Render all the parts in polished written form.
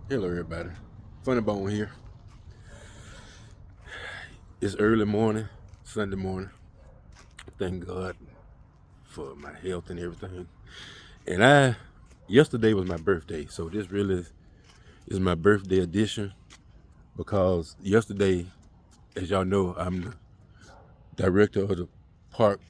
Hello, everybody. Funny Bone here. It's early morning, Sunday morning. Thank God for my health and everything. And yesterday was my birthday, so this really is my birthday edition because yesterday, as y'all know, I'm the director of the park,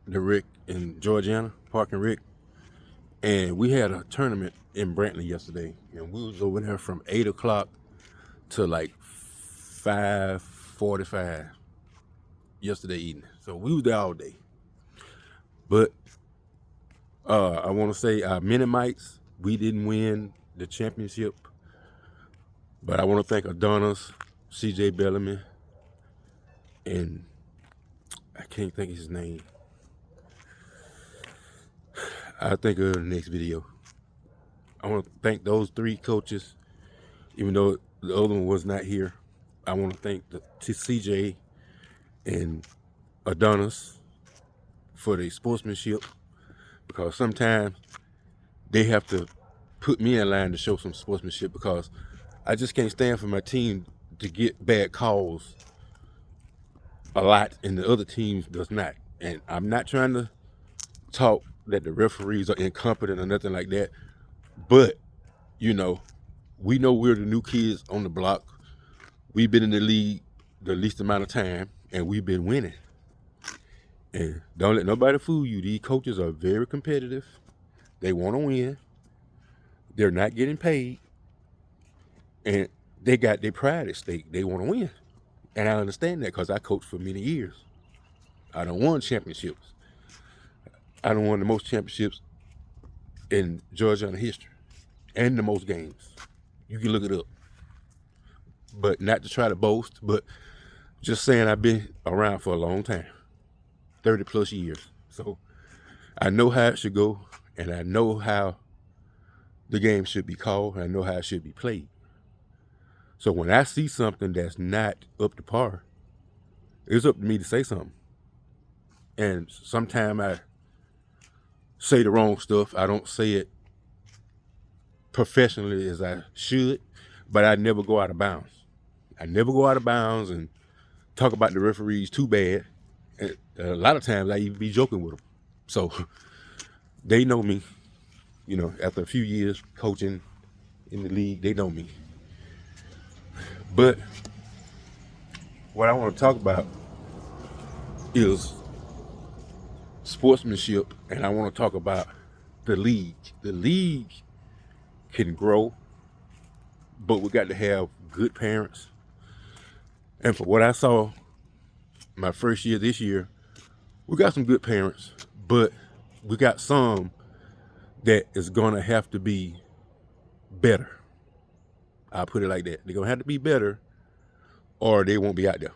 the Rick in Georgiana, Park and Rick, and we had a tournament in Brantley yesterday, and we was over there from 8 o'clock to like 5:45 yesterday evening. So we was there all day. But I want to say Mini Mites, we didn't win the championship, but I want to thank Adonis, CJ Bellamy, and I can't think of his name. I'll think of it in the next video. I want to thank those three coaches, even though the other one was not here. I want to thank CJ and Adonis for their sportsmanship because sometimes they have to put me in line to show some sportsmanship because I just can't stand for my team to get bad calls a lot and the other teams does not. And I'm not trying to talk that the referees are incompetent or nothing like that, but you know, we know we're the new kids on the block. We've been in the league the least amount of time and we've been winning. And don't let nobody fool you. These coaches are very competitive. They want to win. They're not getting paid. And they got their pride at stake. They want to win. And I understand that because I coached for many years. I don't won championships. I don't won the most championships in Georgiana history and the most games. You can look it up. But not to try to boast, but just saying I've been around for a long time, 30 plus years. So I know how it should go and I know how the game should be called and I know how it should be played. So when I see something that's not up to par, it's up to me to say something. And sometimes I say the wrong stuff. I don't say it professionally as I should, but I never go out of bounds. I never go out of bounds and talk about the referees too bad. And a lot of times I even be joking with them. So they know me, after a few years coaching in the league, they know me. But what I want to talk about is sportsmanship, and I want to talk about the league. The league can grow, but we got to have good parents. And for what I saw my first year this year, we got some good parents, but we got some that is gonna have to be better. I'll put it like that. They're gonna have to be better or they won't be out there.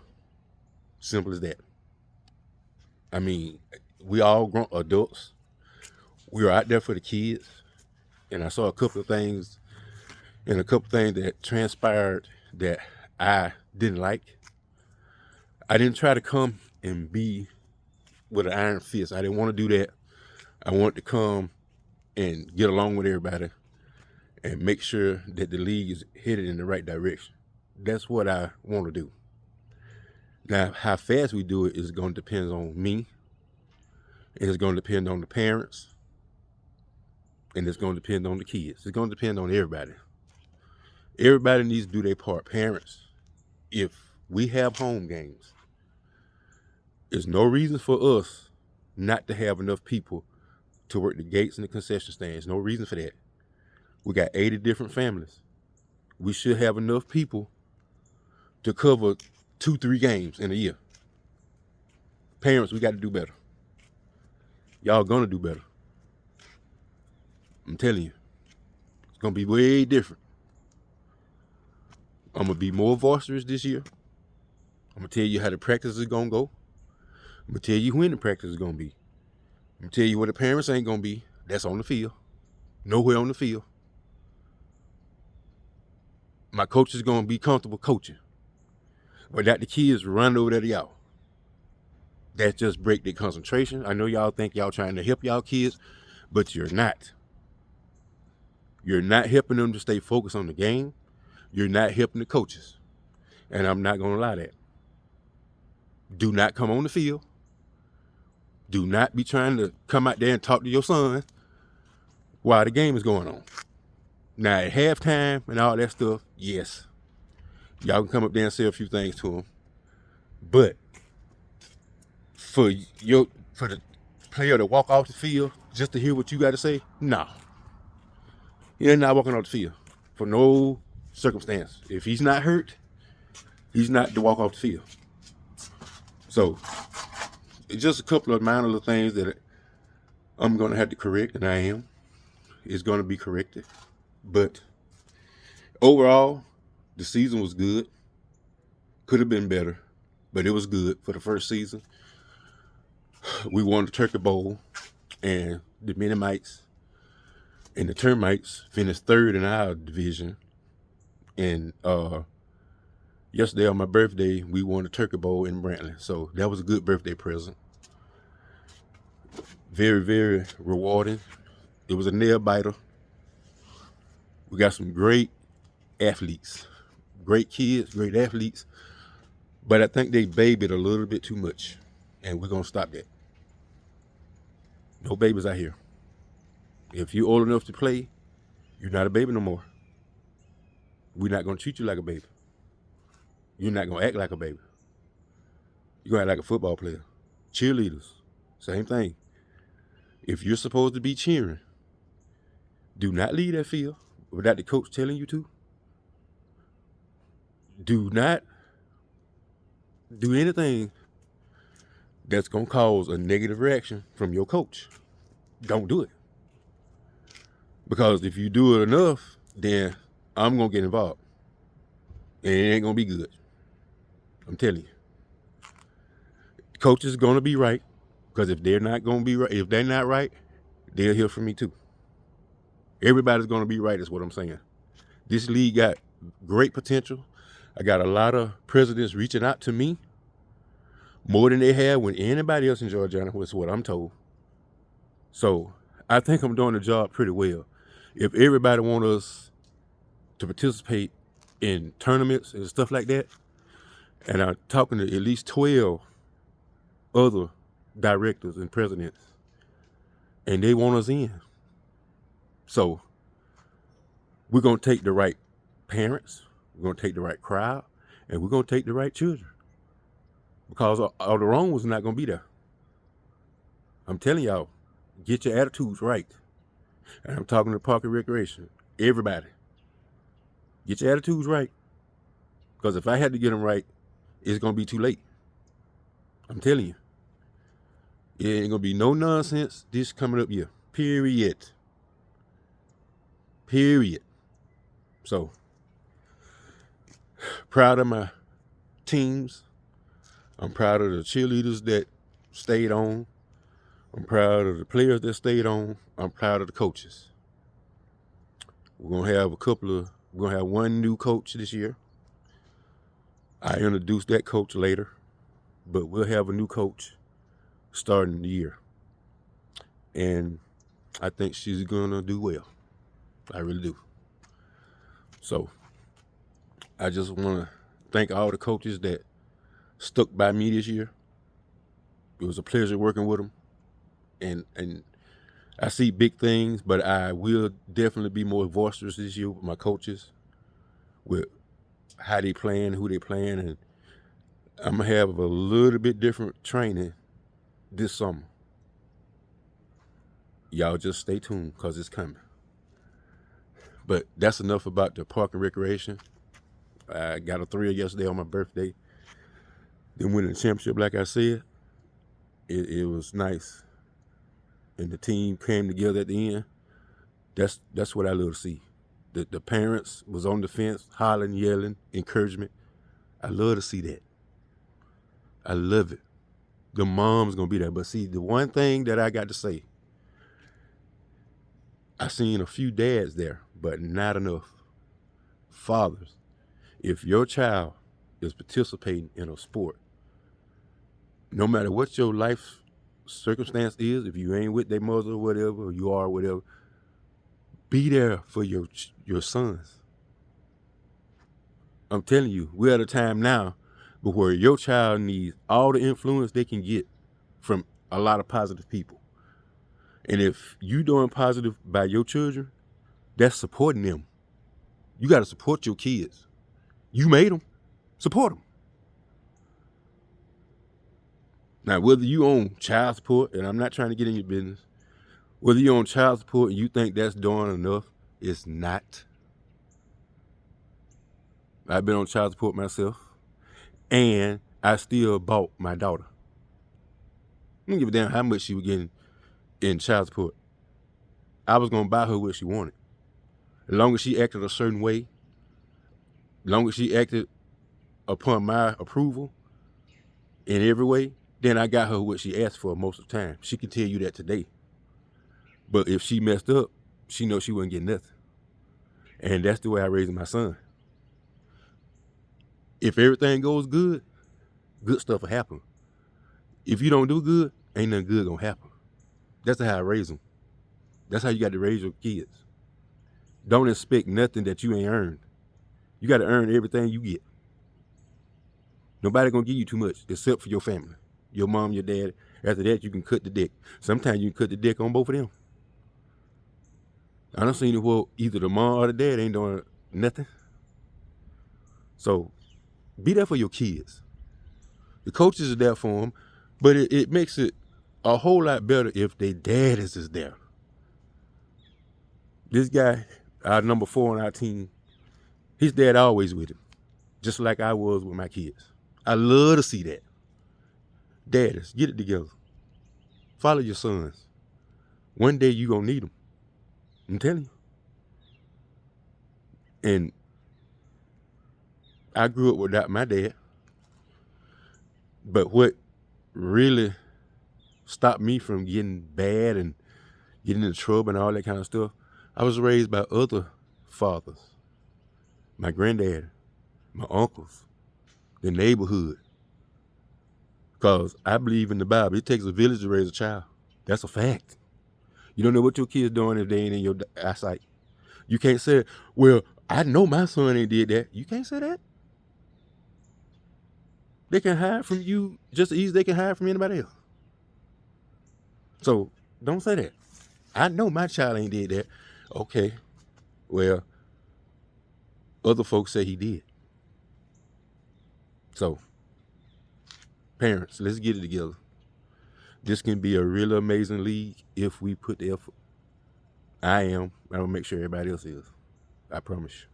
Simple as that. I mean, we all grown adults. We are out there for the kids. And I saw a couple of things that transpired that I didn't like. I didn't try to come and be with an iron fist. I didn't want to do that. I wanted to come and get along with everybody and make sure that the league is headed in the right direction. That's what I want to do. Now, how fast we do it is going to depend on me, and it's going to depend on the parents, and it's going to depend on the kids. It's going to depend on everybody. Everybody needs to do their part. Parents, if we have home games, there's no reason for us not to have enough people to work the gates and the concession stands. No reason for that. We got 80 different families. We should have enough people to cover 2-3 games in a year. Parents, we got to do better. Y'all gonna do better. I'm telling you. It's gonna be way different. I'm gonna be more boisterous this year. I'm gonna tell you how the practice is gonna go. I'm gonna tell you when the practice is gonna be. I'm gonna tell you where the parents ain't gonna be. That's on the field. Nowhere on the field. My coach is gonna be comfortable coaching. But not the kids running over there to y'all. That just break their concentration. I know y'all think y'all trying to help y'all kids, but you're not. You're not helping them to stay focused on the game. You're not helping the coaches. And I'm not going to lie to that. Do not come on the field. Do not be trying to come out there and talk to your son while the game is going on. Now, at halftime and all that stuff, yes, y'all can come up there and say a few things to him. But for the player to walk off the field just to hear what you got to say, no. He's not walking off the field for no circumstance. If he's not hurt, he's not to walk off the field. So, it's just a couple of minor little things that I'm going to have to correct, and I am. It's going to be corrected. But overall, the season was good. Could have been better, but it was good for the first season. We won the Turkey Bowl, and the Mennonites and the Termites finished third in our division. And yesterday on my birthday, we won the Turkey Bowl in Brantley. So that was a good birthday present. Very, very rewarding. It was a nail biter. We got some great athletes, great kids, great athletes. But I think they babied a little bit too much. And we're going to stop that. No babies out here. If you're old enough to play, you're not a baby no more. We're not going to treat you like a baby. You're not going to act like a baby. You're going to act like a football player. Cheerleaders, same thing. If you're supposed to be cheering, do not leave that field without the coach telling you to. Do not do anything that's going to cause a negative reaction from your coach. Don't do it. Because if you do it enough, then I'm going to get involved. And it ain't going to be good. I'm telling you. Coach is going to be right. Because if they're not going to be right, if they're not right, they'll hear from me too. Everybody's going to be right is what I'm saying. This league got great potential. I got a lot of presidents reaching out to me. More than they had when anybody else in Georgia, was what I'm told. So I think I'm doing the job pretty well. If everybody wants us to participate in tournaments and stuff like that, and I'm talking to at least 12 other directors and presidents, and they want us in. So we're going to take the right parents, we're going to take the right crowd, and we're going to take the right children. Because all the wrong ones not going to be there. I'm telling y'all, get your attitudes right. And I'm talking to Park and Recreation. Everybody. Get your attitudes right. Because if I had to get them right, it's going to be too late. I'm telling you. It ain't going to be no nonsense this coming up year. Period. So, proud of my teams. I'm proud of the cheerleaders that stayed on. I'm proud of the players that stayed on. I'm proud of the coaches. We're going to have one new coach this year. I introduced that coach later, but we'll have a new coach starting the year. And I think she's going to do well. I really do. So I just want to thank all the coaches that stuck by me this year. It was a pleasure working with them. And I see big things, but I will definitely be more boisterous this year with my coaches, with how they playing, who they playing, and I'm going to have a little bit different training this summer. Y'all just stay tuned because it's coming. But that's enough about the Park and Recreation. I got a thrill yesterday on my birthday. Then winning the championship, like I said, it was nice. And the team came together at the end. That's what I love to see. The parents was on the fence, hollering, yelling, encouragement. I love to see that. I love it. The mom's going to be there. But see, the one thing that I got to say, I seen a few dads there, but not enough fathers. If your child is participating in a sport, no matter what your life circumstance is, if you ain't with their mother or whatever, or you are whatever, Be there for your sons. I'm telling you, we're at a time now where your child needs all the influence they can get from a lot of positive people. And if you doing positive by your children, that's supporting them. You got to support your kids. You made them. Support them. Now, whether you own child support, and I'm not trying to get in your business, whether you own child support and you think that's doing enough, it's not. I've been on child support myself, and I still bought my daughter. I don't give a damn how much she was getting in child support. I was going to buy her what she wanted. As long as she acted a certain way, as long as she acted upon my approval in every way, then I got her what she asked for most of the time. She can tell you that today. But if she messed up, she knows she wouldn't get nothing. And that's the way I raised my son. If everything goes good, good stuff will happen. If you don't do good, ain't nothing good gonna happen. That's how I raise them. That's how you got to raise your kids. Don't expect nothing that you ain't earned. You got to earn everything you get. Nobody gonna give you too much except for your family, your mom, your dad. After that, you can cut the dick. Sometimes you can cut the dick on both of them. I done seen it where either the mom or the dad ain't doing nothing. So be there for your kids. The coaches are there for them, but it makes it a whole lot better if their dad is there. This guy, our number 4 on our team, his dad always with him, just like I was with my kids. I love to see that. Daddies, get it together. Follow your sons. One day you gonna need them. I'm telling you. And I grew up without my dad. But what really stopped me from getting bad and getting into trouble and all that kind of stuff, I was raised by other fathers. My granddad, my uncles, the neighborhood. Because I believe in the Bible, it takes a village to raise a child. That's a fact. You don't know what your kid's doing if they ain't in your eyesight. You can't say, well, I know my son ain't did that. You can't say that. They can hide from you just as easy as they can hide from anybody else. So don't say that. I know my child ain't did that. Okay, well, other folks say he did. So, parents, let's get it together. This can be a really amazing league if we put the effort. I am. I will make sure everybody else is. I promise you.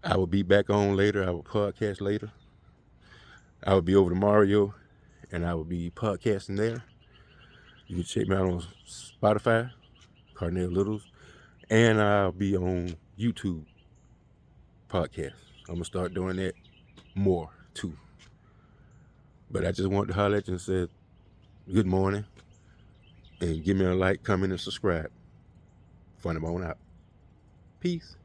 I will be back on later. I will podcast later. I will be over to Mario, and I will be podcasting there. You can check me out on Spotify, Carnell Littles, and I'll be on YouTube podcast. I'm going to start doing that more, too. But I just wanted to holler at you and say good morning, and give me a like, comment, and subscribe. Funny Bone out. Peace.